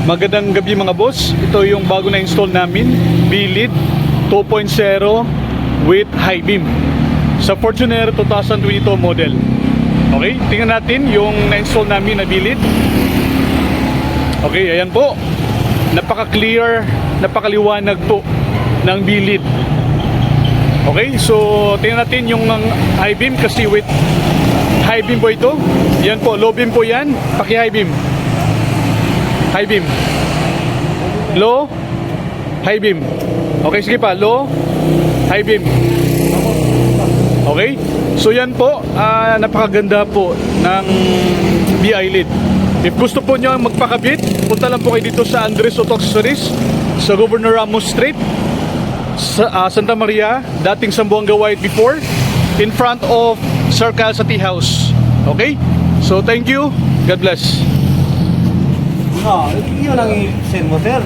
Magandang gabi mga boss. Ito yung bago na install namin, Bilid 2.0 with high beam sa Fortuner 2022 model. Okay, tingnan natin yung na-install namin na Bilid. Okay, ayan po. Napaka-clear, napakaliwanag po ng Bilid. Okay, so tingnan natin yung high beam kasi with high beam po ito. Yan po, low beam po yan. Paki-high beam. High beam. Low, high beam. Okay, sige pa. Low, high beam. Okay? So yan po, napakaganda po ng BI-LED. If gusto po nyo magpakabit, punta lang po kayo dito sa Andres Auto Accessories sa Governor Ramos Street sa Santa Maria, dating Sambuanga White before, in front of Circle sa Tea House. Okay? So thank you. God bless. Yun ang i-send mo, sir.